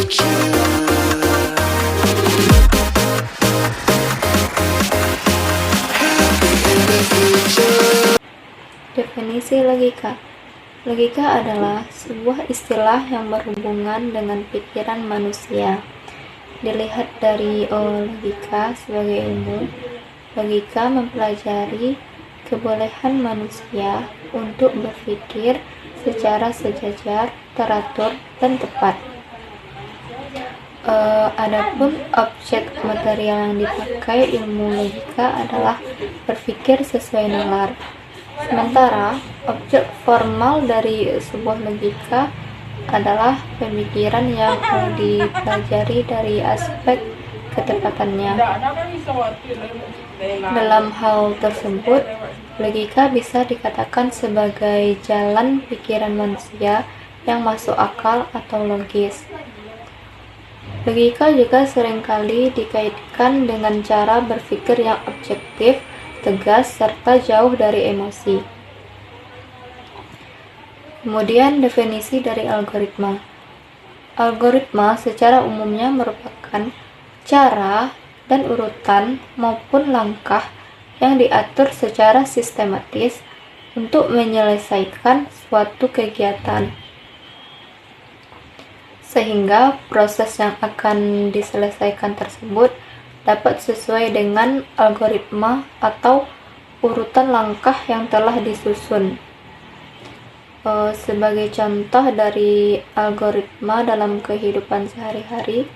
Definisi logika. Logika adalah sebuah istilah yang berhubungan dengan pikiran manusia. Dilihat dari logika sebagai ilmu, logika mempelajari kebolehan manusia untuk berpikir secara sejajar, teratur, dan tepat. Adapun objek material yang dipakai ilmu logika adalah berpikir sesuai nalar. Sementara objek formal dari sebuah logika adalah pemikiran yang dipelajari dari aspek ketepatannya. Dalam hal tersebut, logika bisa dikatakan sebagai jalan pikiran manusia yang masuk akal atau logis. Logika juga seringkali dikaitkan dengan cara berpikir yang objektif, tegas, serta jauh dari emosi. Kemudian definisi dari algoritma. Algoritma secara umumnya merupakan cara dan urutan maupun langkah yang diatur secara sistematis untuk menyelesaikan suatu kegiatan, sehingga proses yang akan diselesaikan tersebut dapat sesuai dengan algoritma atau urutan langkah yang telah disusun. Sebagai contoh dari algoritma dalam kehidupan sehari-hari,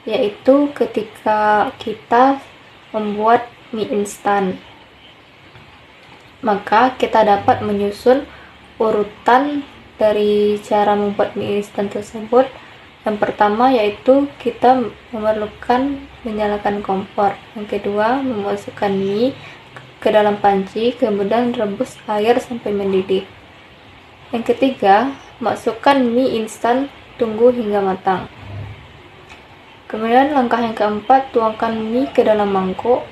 yaitu ketika kita membuat mie instan, maka kita dapat menyusun urutan dari cara membuat mie instan tersebut. Yang pertama yaitu kita memerlukan menyalakan kompor. Yang kedua, memasukkan mie ke dalam panci, kemudian rebus air sampai mendidih. Yang ketiga, masukkan mie instan, tunggu hingga matang. Kemudian langkah yang keempat, tuangkan mie ke dalam mangkuk.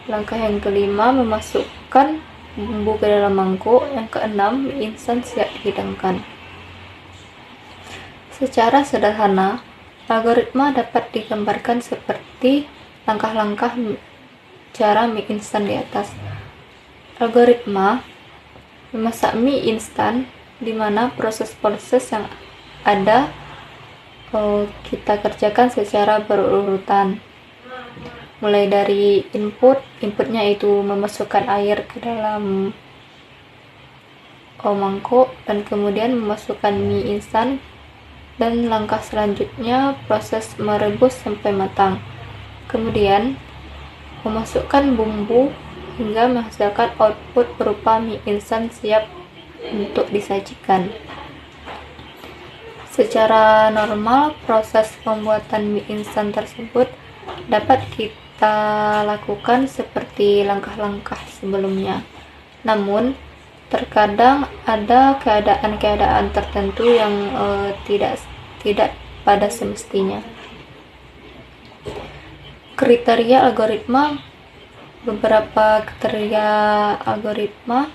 Langkah yang kelima, memasukkan bumbu ke dalam mangkuk. Yang keenam, mie instan siap dihidangkan. Secara sederhana, algoritma dapat digambarkan seperti langkah-langkah cara mie instan di atas. Algoritma memasak mie instan, di mana proses-proses yang ada kita kerjakan secara berurutan. Mulai dari inputnya itu memasukkan air ke dalam mangkuk, dan kemudian memasukkan mie instan. Dan langkah selanjutnya proses merebus sampai matang. Kemudian memasukkan bumbu hingga menghasilkan output berupa mie instan siap untuk disajikan. Secara normal, proses pembuatan mie instan tersebut dapat kita lakukan seperti langkah-langkah sebelumnya. Namun, terkadang ada keadaan-keadaan tertentu yang tidak pada semestinya. Kriteria algoritma. Beberapa kriteria algoritma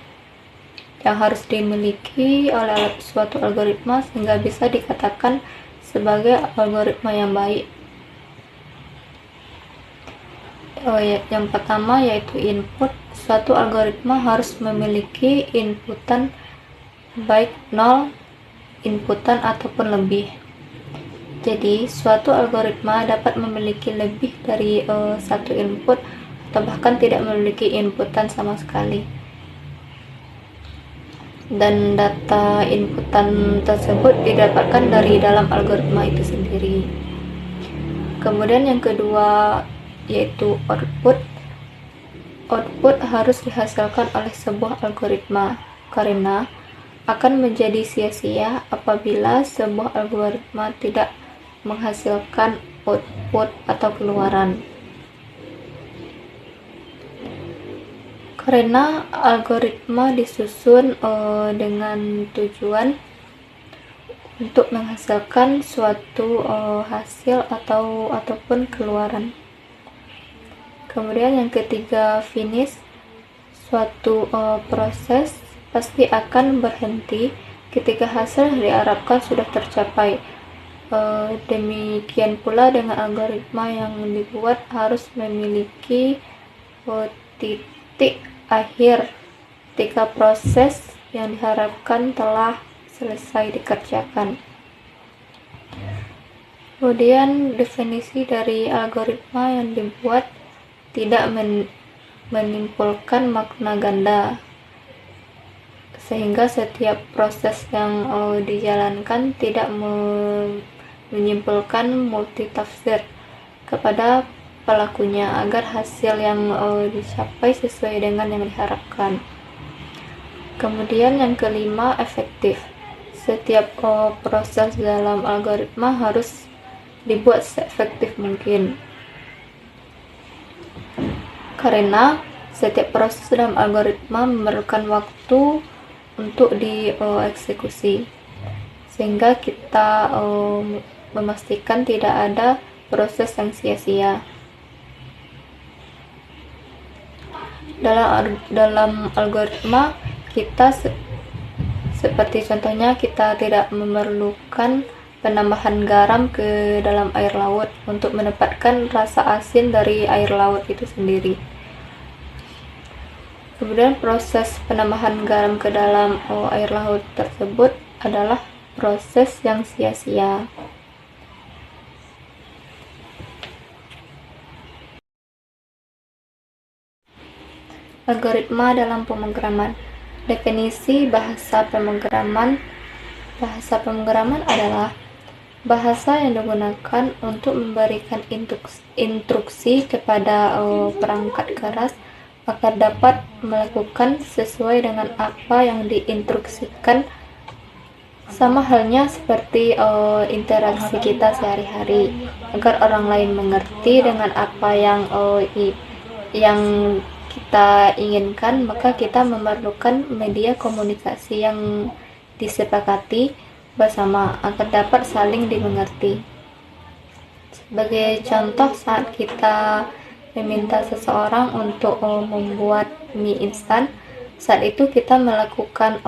yang harus dimiliki oleh suatu algoritma sehingga bisa dikatakan sebagai algoritma yang baik. Yang pertama yaitu input. Suatu algoritma harus memiliki inputan baik 0 inputan ataupun lebih. Jadi suatu algoritma dapat memiliki lebih dari satu input atau bahkan tidak memiliki inputan sama sekali. Dan data inputan tersebut didapatkan dari dalam algoritma itu sendiri. Kemudian yang kedua yaitu output. Output harus dihasilkan oleh sebuah algoritma, karena akan menjadi sia-sia apabila sebuah algoritma tidak menghasilkan output atau keluaran. Karena algoritma disusun dengan tujuan untuk menghasilkan suatu hasil ataupun keluaran. Kemudian yang ketiga, finish. Suatu proses pasti akan berhenti ketika hasil yang diharapkan sudah tercapai. Demikian pula dengan algoritma yang dibuat harus memiliki titik akhir ketika proses yang diharapkan telah selesai dikerjakan. Kemudian definisi dari algoritma yang dibuat tidak menimbulkan makna ganda, sehingga setiap proses yang dijalankan tidak menyimpulkan multitafsir kepada pelakunya agar hasil yang dicapai sesuai dengan yang diharapkan. Kemudian yang kelima, efektif. Setiap proses dalam algoritma harus dibuat seefektif mungkin, karena setiap proses dalam algoritma memerlukan waktu untuk dieksekusi, sehingga kita memastikan tidak ada proses yang sia-sia. Dalam algoritma kita seperti contohnya kita tidak memerlukan penambahan garam ke dalam air laut untuk mendapatkan rasa asin dari air laut itu sendiri. Kemudian proses penambahan garam ke dalam air laut tersebut adalah proses yang sia-sia. Algoritma dalam pemrograman. Definisi bahasa pemrograman. Bahasa pemrograman adalah bahasa yang digunakan untuk memberikan instruksi kepada perangkat keras agar dapat melakukan sesuai dengan apa yang diinstruksikan, sama halnya seperti interaksi kita sehari-hari, agar orang lain mengerti dengan apa yang kita inginkan, maka kita memerlukan media komunikasi yang disepakati bersama agar dapat saling dimengerti. Sebagai contoh, saat kita meminta seseorang untuk membuat mie instan, saat itu kita melakukan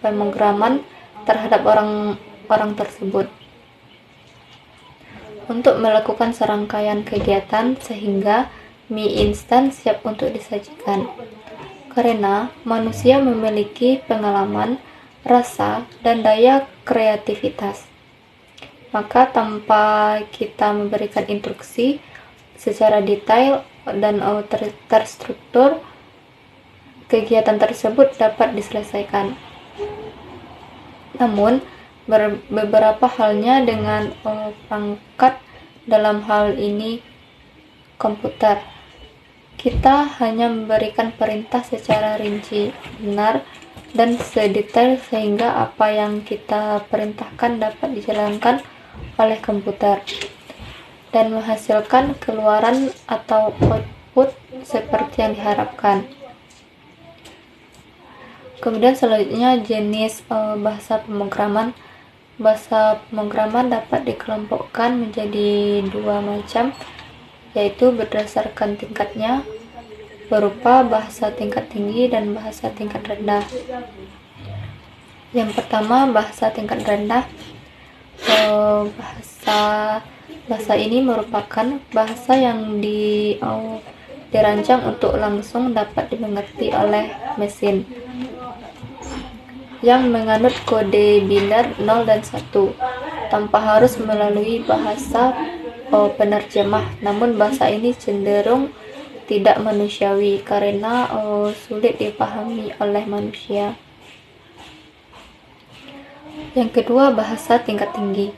pemrograman terhadap orang tersebut untuk melakukan serangkaian kegiatan sehingga mie instan siap untuk disajikan. Karena manusia memiliki pengalaman, rasa, dan daya kreativitas, maka tanpa kita memberikan instruksi secara detail dan terstruktur, kegiatan tersebut dapat diselesaikan. Namun, beberapa halnya dengan perangkat, dalam hal ini komputer, kita hanya memberikan perintah secara rinci, benar, dan sedetail sehingga apa yang kita perintahkan dapat dijalankan oleh komputer dan menghasilkan keluaran atau output seperti yang diharapkan. Kemudian selanjutnya jenis bahasa pemrograman. Bahasa pemrograman dapat dikelompokkan menjadi dua macam, yaitu berdasarkan tingkatnya, berupa bahasa tingkat tinggi dan bahasa tingkat rendah. Yang pertama, bahasa tingkat rendah. Bahasa ini merupakan bahasa yang dirancang untuk langsung dapat dimengerti oleh mesin, yang menganut kode biner 0 dan 1 tanpa harus melalui bahasa penerjemah. Namun bahasa ini cenderung tidak manusiawi karena sulit dipahami oleh manusia. Yang kedua, bahasa tingkat tinggi.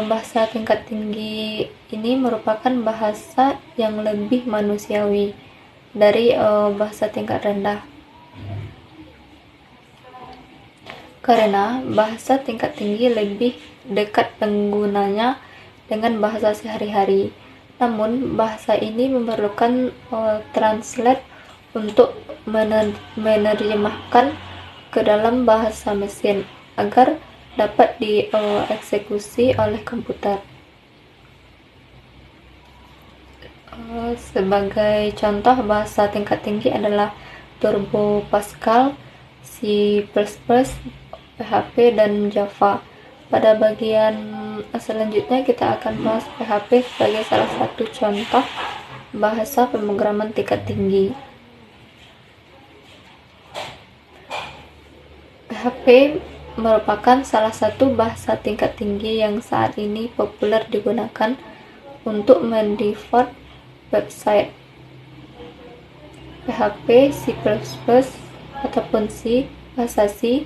Bahasa tingkat tinggi ini merupakan bahasa yang lebih manusiawi dari bahasa tingkat rendah, karena bahasa tingkat tinggi lebih dekat penggunanya dengan bahasa sehari-hari. Namun bahasa ini memerlukan translate untuk menerjemahkan ke dalam bahasa mesin agar dapat dieksekusi oleh komputer. Sebagai contoh bahasa tingkat tinggi adalah Turbo Pascal, C++, PHP, dan Java. Pada bagian Selanjutnya kita akan bahas PHP sebagai salah satu contoh bahasa pemrograman tingkat tinggi. PHP merupakan salah satu bahasa tingkat tinggi yang saat ini populer digunakan untuk mendevelop website. PHP, C++, ataupun C, bahasa C,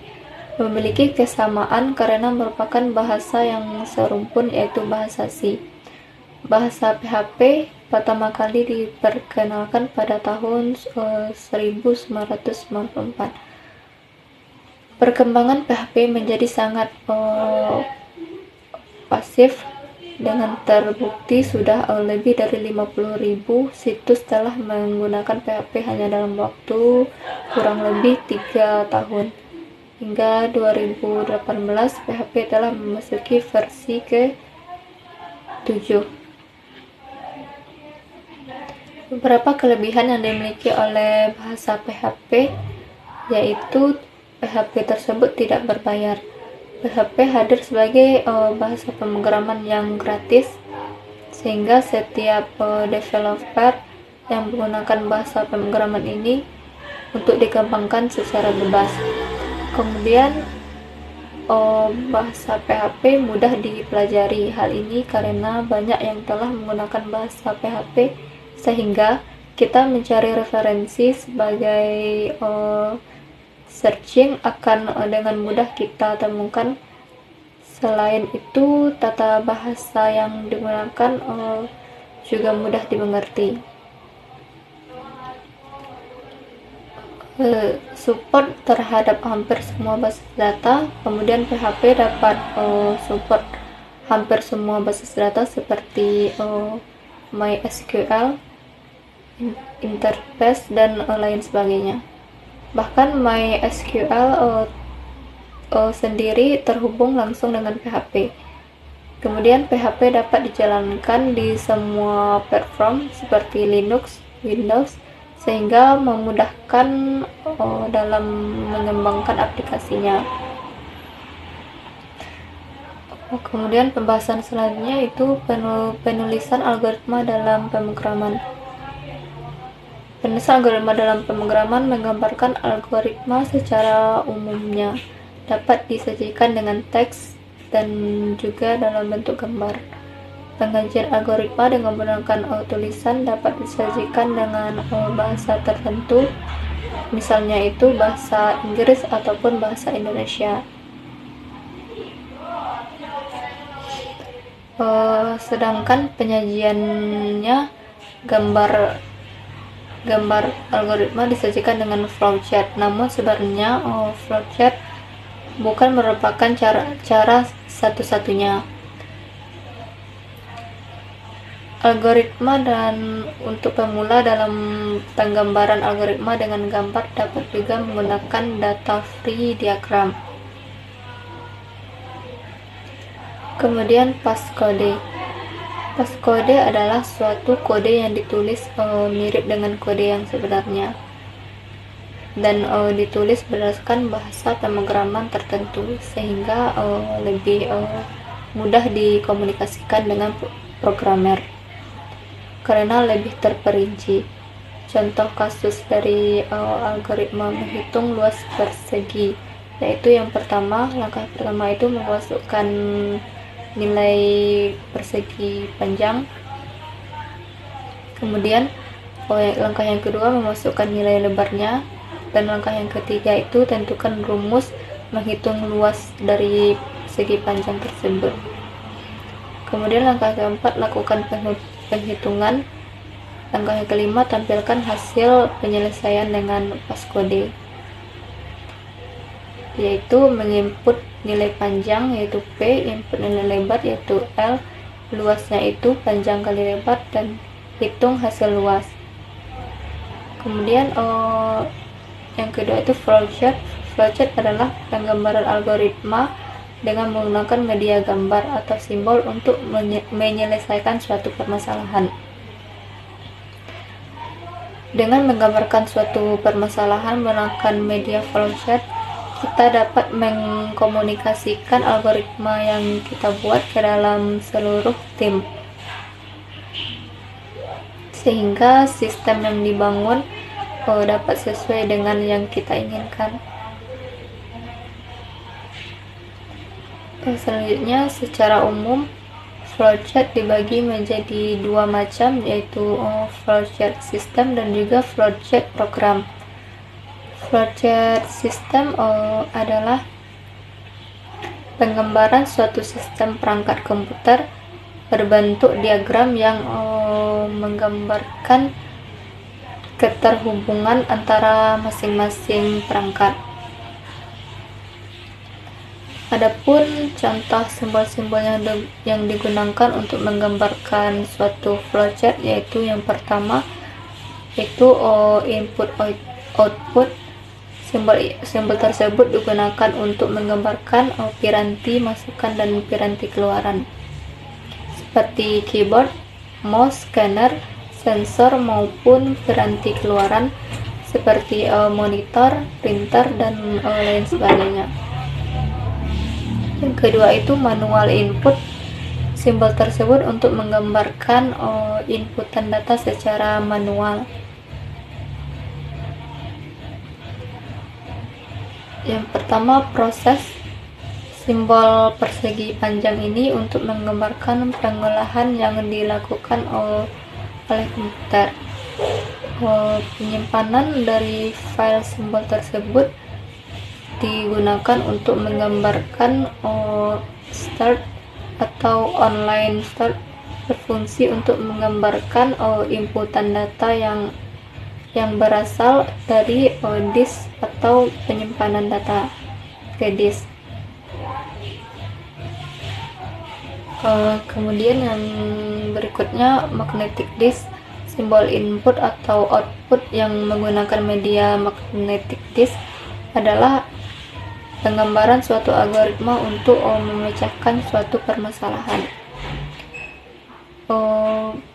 memiliki kesamaan karena merupakan bahasa yang serumpun, yaitu bahasa C. Bahasa PHP pertama kali diperkenalkan pada tahun 1994. Perkembangan PHP menjadi sangat pasif, dengan terbukti sudah lebih dari 50.000 situs telah menggunakan PHP hanya dalam waktu kurang lebih 3 tahun. Hingga 2018, PHP telah memasuki versi ke-7. Beberapa kelebihan yang dimiliki oleh bahasa PHP yaitu PHP tersebut tidak berbayar. PHP hadir sebagai bahasa pemrograman yang gratis, sehingga setiap developer yang menggunakan bahasa pemrograman ini untuk dikembangkan secara bebas. Kemudian bahasa PHP mudah dipelajari. Hal ini karena banyak yang telah menggunakan bahasa PHP, sehingga kita mencari referensi sebagai searching akan dengan mudah kita temukan. Selain itu, tata bahasa yang digunakan juga mudah dimengerti. Support terhadap hampir semua basis data. Kemudian PHP dapat support hampir semua basis data seperti MySQL, Interface, dan lain sebagainya. Bahkan MySQL sendiri terhubung langsung dengan PHP. Kemudian PHP dapat dijalankan di semua platform seperti Linux, Windows, sehingga memudahkan dalam mengembangkan aplikasinya. Kemudian pembahasan selanjutnya itu penulisan algoritma dalam pemrograman. Penulisan algoritma dalam pemrograman menggambarkan algoritma secara umumnya dapat disajikan dengan teks dan juga dalam bentuk gambar. Pengajian algoritma dengan menggunakan tulisan dapat disajikan dengan bahasa tertentu, misalnya itu bahasa Inggris ataupun bahasa Indonesia. Sedangkan penyajiannya gambar algoritma disajikan dengan flowchart. Namun sebenarnya flowchart bukan merupakan cara satu-satunya. Algoritma dan untuk pemula dalam penggambaran algoritma dengan gambar dapat juga menggunakan data free diagram. Kemudian passkode. Passkode adalah suatu kode yang ditulis mirip dengan kode yang sebenarnya dan ditulis berdasarkan bahasa pemrograman tertentu, sehingga lebih mudah dikomunikasikan dengan programmer karena lebih terperinci. Contoh kasus dari algoritma menghitung luas persegi, yaitu langkah pertama itu memasukkan nilai persegi panjang. Kemudian langkah yang kedua memasukkan nilai lebarnya, dan langkah yang ketiga itu tentukan rumus menghitung luas dari segi panjang tersebut. Kemudian langkah keempat lakukan penghitungan. Langkah yang kelima tampilkan hasil penyelesaian dengan passkode, yaitu menginput nilai panjang yaitu P, input nilai lebar yaitu L, luasnya itu panjang kali lebar, dan hitung hasil luas. Kemudian yang kedua itu flowchart. Flowchart adalah penggambaran algoritma dengan menggunakan media gambar atau simbol untuk menyelesaikan suatu permasalahan. Dengan menggambarkan suatu permasalahan menggunakan media flowchart, kita dapat mengkomunikasikan algoritma yang kita buat ke dalam seluruh tim, sehingga sistem yang dibangun dapat sesuai dengan yang kita inginkan. Selanjutnya, secara umum flowchart dibagi menjadi dua macam, yaitu flowchart system dan juga flowchart program. Flowchart system adalah penggambaran suatu sistem perangkat komputer berbentuk diagram yang menggambarkan keterhubungan antara masing-masing perangkat. Adapun contoh simbol-simbol yang digunakan untuk menggambarkan suatu flowchart, yaitu yang pertama yaitu input output. Simbol tersebut digunakan untuk menggambarkan piranti masukan dan piranti keluaran, seperti keyboard, mouse, scanner, sensor maupun piranti keluaran seperti monitor, printer, dan lain sebagainya. Yang kedua itu manual input. Simbol tersebut untuk menggambarkan inputan data secara manual. Yang pertama, proses. Simbol persegi panjang ini untuk menggambarkan pengolahan yang dilakukan oleh komputer. Penyimpanan dari file simbol tersebut digunakan untuk menggambarkan start atau online start, berfungsi untuk menggambarkan inputan data yang berasal dari disk atau penyimpanan data ke disk. Kemudian yang berikutnya, magnetic disk. Simbol input atau output yang menggunakan media magnetic disk adalah penggambaran suatu algoritma untuk memecahkan suatu permasalahan.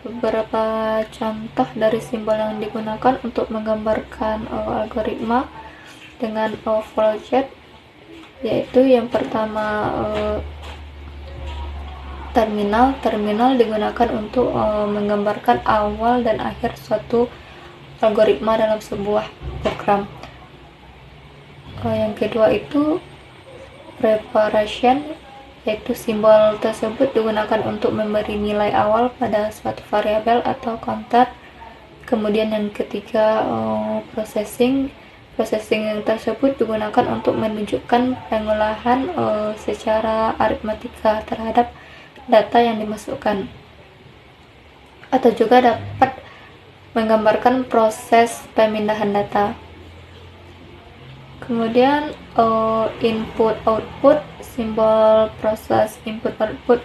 Beberapa contoh dari simbol yang digunakan untuk menggambarkan algoritma dengan flowchart, yaitu yang pertama terminal digunakan untuk menggambarkan awal dan akhir suatu algoritma dalam sebuah program. Yang kedua itu preparation, yaitu simbol tersebut digunakan untuk memberi nilai awal pada suatu variabel atau counter. Kemudian yang ketiga processing yang tersebut digunakan untuk menunjukkan pengolahan secara aritmatika terhadap data yang dimasukkan, atau juga dapat menggambarkan proses pemindahan data. Kemudian input output. Simbol proses input output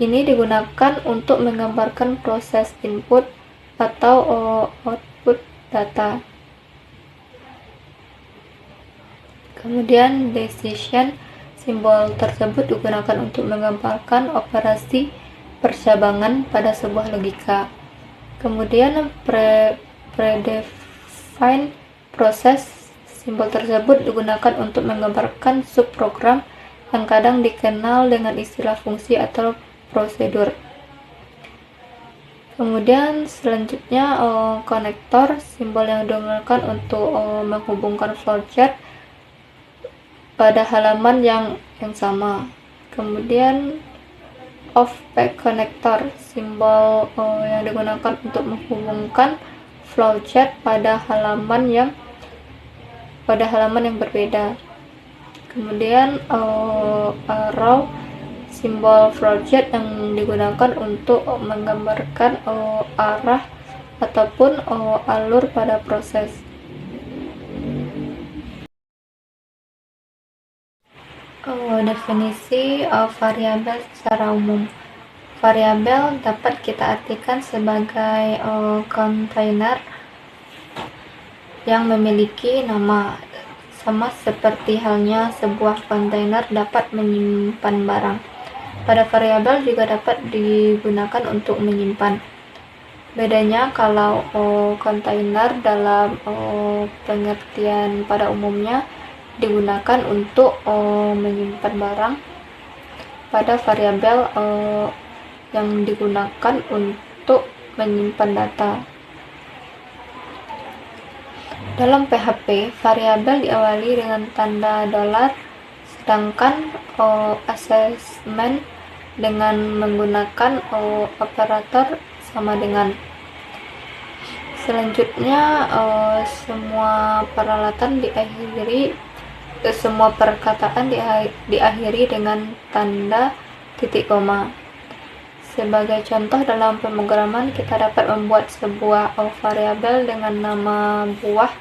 ini digunakan untuk menggambarkan proses input atau output data. Kemudian decision. Simbol tersebut digunakan untuk menggambarkan operasi percabangan pada sebuah logika. Kemudian predefined process. Simbol tersebut digunakan untuk menggambarkan subprogram yang kadang dikenal dengan istilah fungsi atau prosedur. Kemudian selanjutnya konektor. Simbol yang digunakan untuk menghubungkan flowchart pada halaman yang sama. Kemudian off-back connector. Simbol yang digunakan untuk menghubungkan flowchart pada halaman yang berbeda. Kemudian arrow. Simbol flowchart yang digunakan untuk menggambarkan arah ataupun alur pada proses. Definisi variabel secara umum. Variabel dapat kita artikan sebagai kontainer yang memiliki nama, sama seperti halnya sebuah kontainer dapat menyimpan barang. Pada variabel juga dapat digunakan untuk menyimpan. Bedanya, kalau kontainer dalam pengertian pada umumnya digunakan untuk menyimpan barang pada variabel yang digunakan untuk menyimpan data. Dalam PHP, variabel diawali dengan tanda $, sedangkan assessment dengan menggunakan operator sama dengan. Selanjutnya, semua perkataan diakhiri dengan tanda titik koma. Sebagai contoh, dalam pemrograman kita dapat membuat sebuah variabel dengan nama buah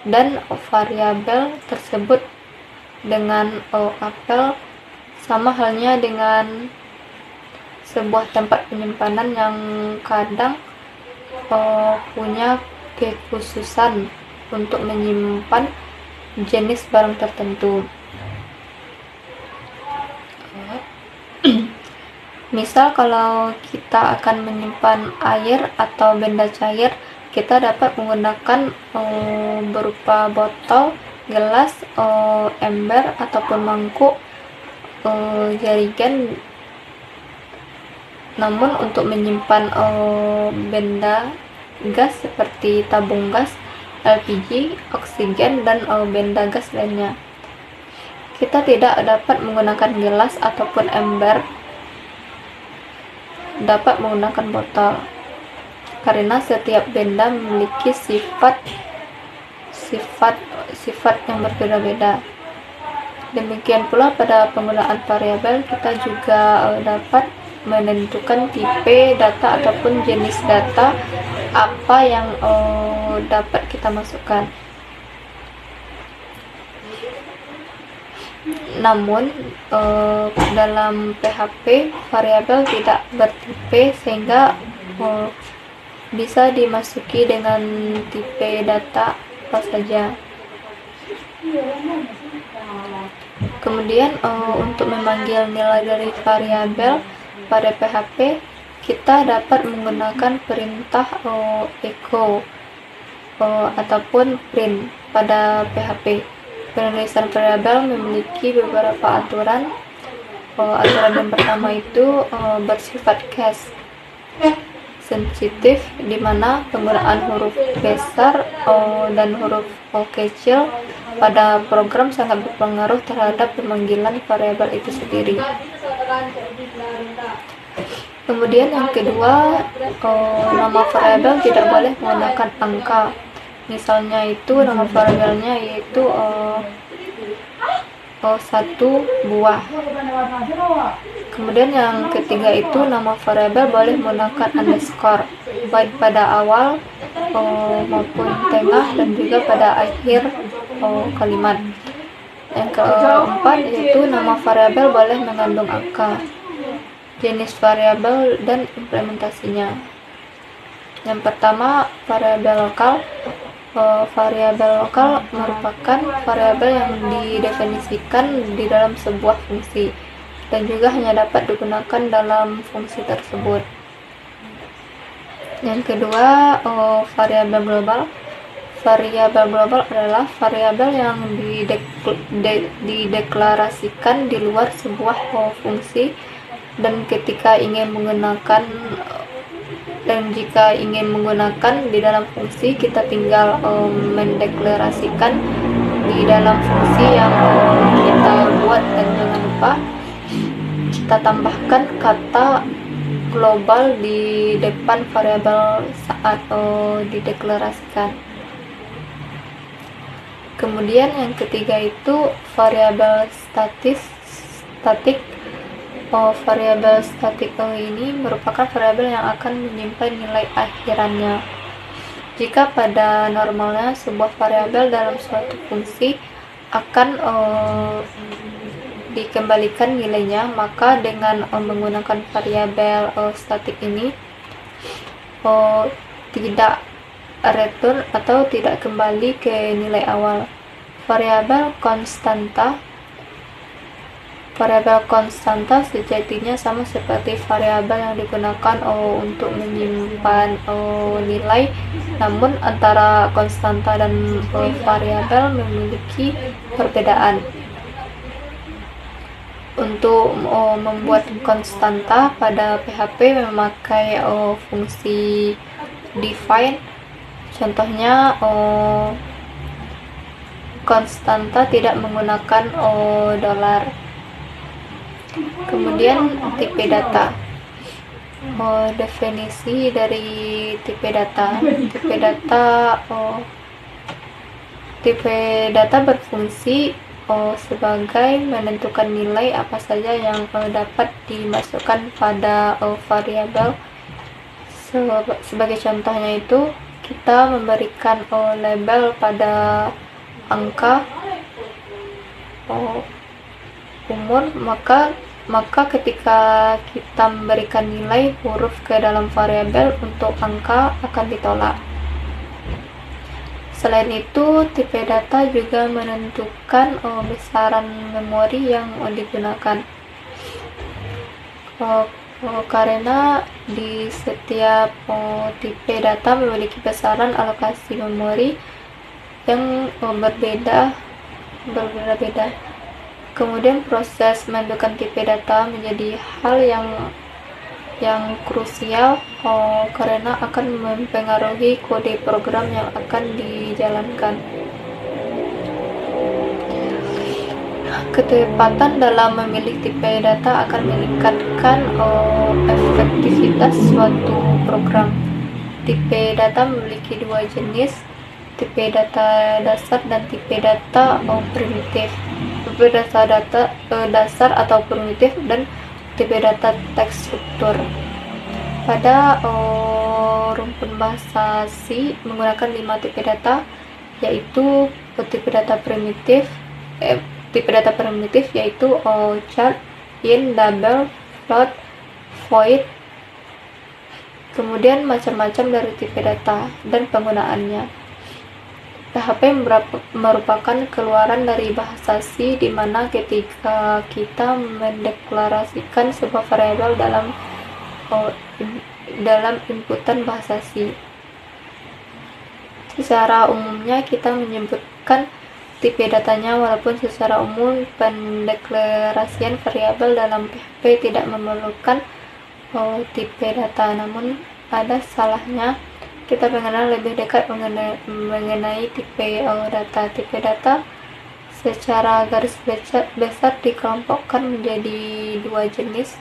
dan variabel tersebut dengan apel, sama halnya dengan sebuah tempat penyimpanan yang kadang punya kekhususan untuk menyimpan jenis barang tertentu. Misal, kalau kita akan menyimpan air atau benda cair, kita dapat menggunakan berupa botol, gelas, ember, ataupun mangkuk, jerigen. Namun untuk menyimpan benda gas seperti tabung gas, LPG, oksigen, dan benda gas lainnya, kita tidak dapat menggunakan gelas ataupun ember, dapat menggunakan botol, karena setiap benda memiliki sifat yang berbeda-beda. Demikian pula pada penggunaan variabel, kita juga dapat menentukan tipe data ataupun jenis data apa yang dapat kita masukkan. Namun dalam PHP, variabel tidak bertipe sehingga bisa dimasuki dengan tipe data apa saja. Kemudian untuk memanggil nilai dari variabel pada PHP, kita dapat menggunakan perintah echo ataupun print pada PHP. Penulisan variabel memiliki beberapa aturan. Aturan yang pertama itu bersifat case sensitif, di mana penggunaan huruf besar dan huruf kecil pada program sangat berpengaruh terhadap pemanggilan variabel itu sendiri. Kemudian yang kedua, nama variabel tidak boleh menggunakan angka. Misalnya itu nama variabelnya yaitu 1 buah. Kemudian yang ketiga itu nama variabel boleh menggunakan underscore baik pada awal maupun tengah dan juga pada akhir kalimat. Yang keempat yaitu nama variabel boleh mengandung angka. Jenis variabel dan implementasinya. Yang pertama, variabel lokal. Variabel lokal merupakan variabel yang didefinisikan di dalam sebuah fungsi dan juga hanya dapat digunakan dalam fungsi tersebut. Yang kedua, variabel global. Variabel global adalah variabel yang dideklarasikan di luar sebuah fungsi, dan jika ingin menggunakan di dalam fungsi, kita tinggal mendeklarasikan di dalam fungsi yang kita buat, dan jangan lupa kita tambahkan kata global di depan variabel saat dideklarasikan. Kemudian yang ketiga itu variabel statik. Variabel statik ini merupakan variabel yang akan menyimpan nilai akhirannya. Jika pada normalnya sebuah variabel dalam suatu fungsi akan dikembalikan nilainya, maka dengan menggunakan variabel statik ini tidak return atau tidak kembali ke nilai awal. Variabel konstanta Variabel konstanta sejatinya sama seperti variabel yang digunakan untuk menyimpan nilai, namun antara konstanta dan variabel memiliki perbedaan. Untuk membuat konstanta pada PHP memakai fungsi define. Contohnya konstanta tidak menggunakan dolar. Kemudian tipe data. Definisi dari tipe data. Tipe data berfungsi sebagai menentukan nilai apa saja yang dapat dimasukkan pada variabel. Sebagai contohnya itu, kita memberikan label pada angka umur, maka ketika kita memberikan nilai huruf ke dalam variabel untuk angka akan ditolak. Selain itu, tipe data juga menentukan besaran memori yang digunakan. Karena di setiap tipe data memiliki besaran alokasi memori yang berbeda-beda. Kemudian proses menentukan tipe data menjadi hal yang krusial karena akan mempengaruhi kode program yang akan dijalankan. Ketepatan dalam memilih tipe data akan meningkatkan efektivitas suatu program. Tipe data memiliki dua jenis, tipe data dasar dan tipe data primitif. Tipe data dasar atau primitif dan tipe data teks struktur. Pada rumpun bahasa C menggunakan 5 tipe data, yaitu tipe data primitif yaitu char, int, double, float, void. Kemudian macam-macam dari tipe data dan penggunaannya. PHP merupakan keluaran dari bahasa C, di mana ketika kita mendeklarasikan sebuah variabel dalam inputan bahasa C. Secara umumnya kita menyebutkan tipe datanya, walaupun secara umum pendeklarasian variabel dalam PHP tidak memerlukan tipe data, namun ada salahnya kita mengenal lebih dekat mengenai tipe data. Tipe data secara garis besar dikelompokkan menjadi dua jenis,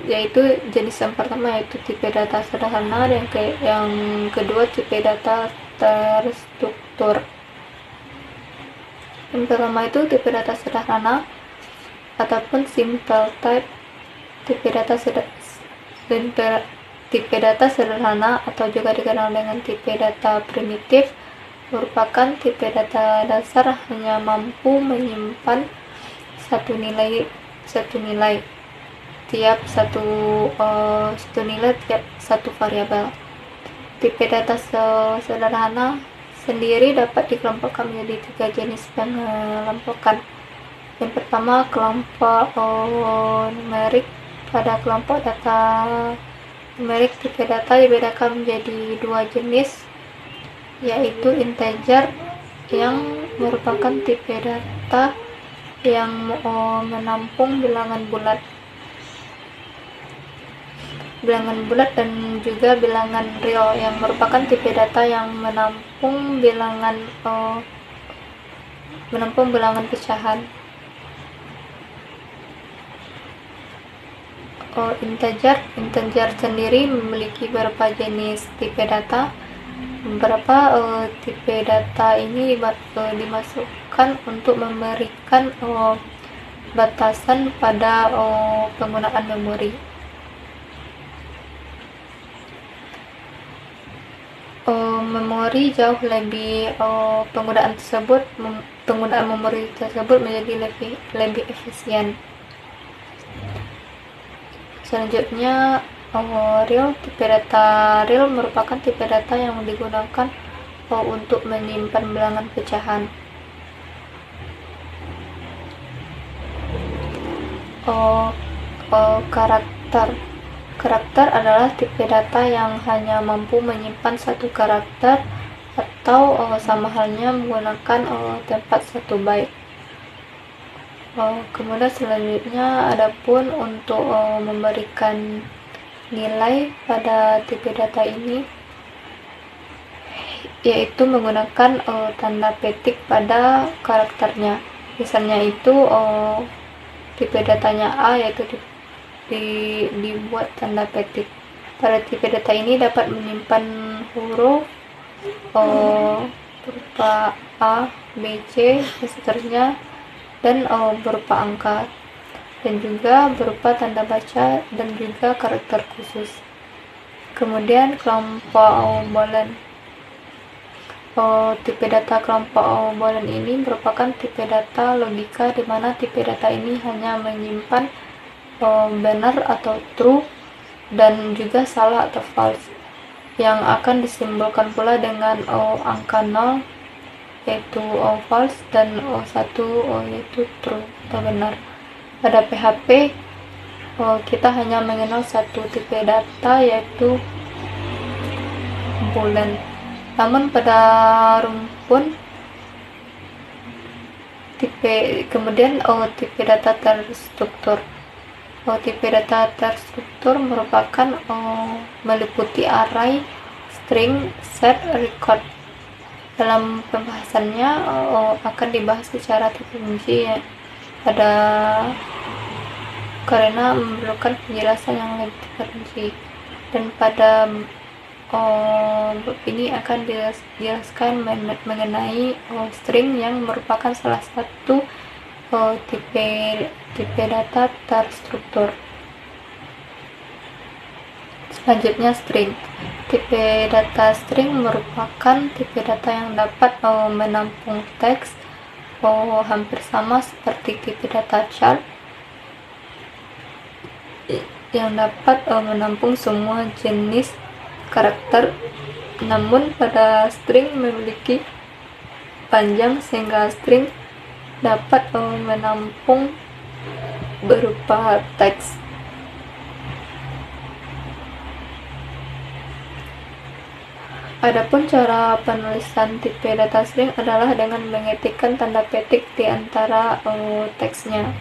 yaitu jenis yang pertama yaitu tipe data sederhana, dan yang kedua tipe data terstruktur. Yang pertama itu tipe data sederhana ataupun simple type. Tipe data sederhana atau juga dikenal dengan tipe data primitif merupakan tipe data dasar, hanya mampu menyimpan satu nilai tiap satu variabel. Tipe data sederhana sendiri dapat dikelompokkan menjadi 3 jenis pengelompokan. Yang pertama, kelompok numerik. Pada kelompok data numerik, tipe data dibedakan menjadi 2 jenis, yaitu integer yang merupakan tipe data yang menampung bilangan bulat dan juga bilangan real yang merupakan tipe data yang menampung bilangan pecahan. Integer sendiri memiliki beberapa jenis tipe data. Beberapa tipe data ini dimasukkan untuk memberikan batasan pada penggunaan memori. Memori jauh lebih penggunaan memori tersebut menjadi lebih efisien. Selanjutnya, tipe data real merupakan tipe data yang digunakan untuk menyimpan bilangan pecahan. uh, karakter. Karakter adalah tipe data yang hanya mampu menyimpan satu karakter atau sama halnya menggunakan tempat 1 byte. Kemudian selanjutnya adapun untuk memberikan nilai pada tipe data ini yaitu menggunakan tanda petik pada karakternya. Misalnya itu tipe datanya A, yaitu dibuat tanda petik. Pada tipe data ini dapat menyimpan huruf berupa A, B, C, dan seterusnya, dan berupa angka, dan juga berupa tanda baca dan juga karakter khusus. Kemudian kelompok boolean. Tipe data kelompok boolean ini merupakan tipe data logika di mana tipe data ini hanya menyimpan benar atau true dan juga salah atau false, yang akan disimbolkan pula dengan angka 0 yaitu false dan 1 yaitu true atau benar. Pada PHP kita hanya mengenal satu tipe data yaitu boolean. Namun pada rumpun kemudian tipe data terstruktur. Tipe data terstruktur merupakan meliputi array, string, set, record. Dalam pembahasannya akan dibahas secara terperinci ya, karena memerlukan penjelasan yang lebih terperinci, dan pada bab ini akan dijelaskan mengenai string yang merupakan salah satu tipe data terstruktur. Selanjutnya string. Tipe data string merupakan tipe data yang dapat menampung teks hampir sama seperti tipe data chart yang dapat menampung semua jenis karakter, namun pada string memiliki panjang sehingga string dapat menampung berupa teks. Adapun cara penulisan tipe data string adalah dengan mengetikkan tanda petik di antara teksnya.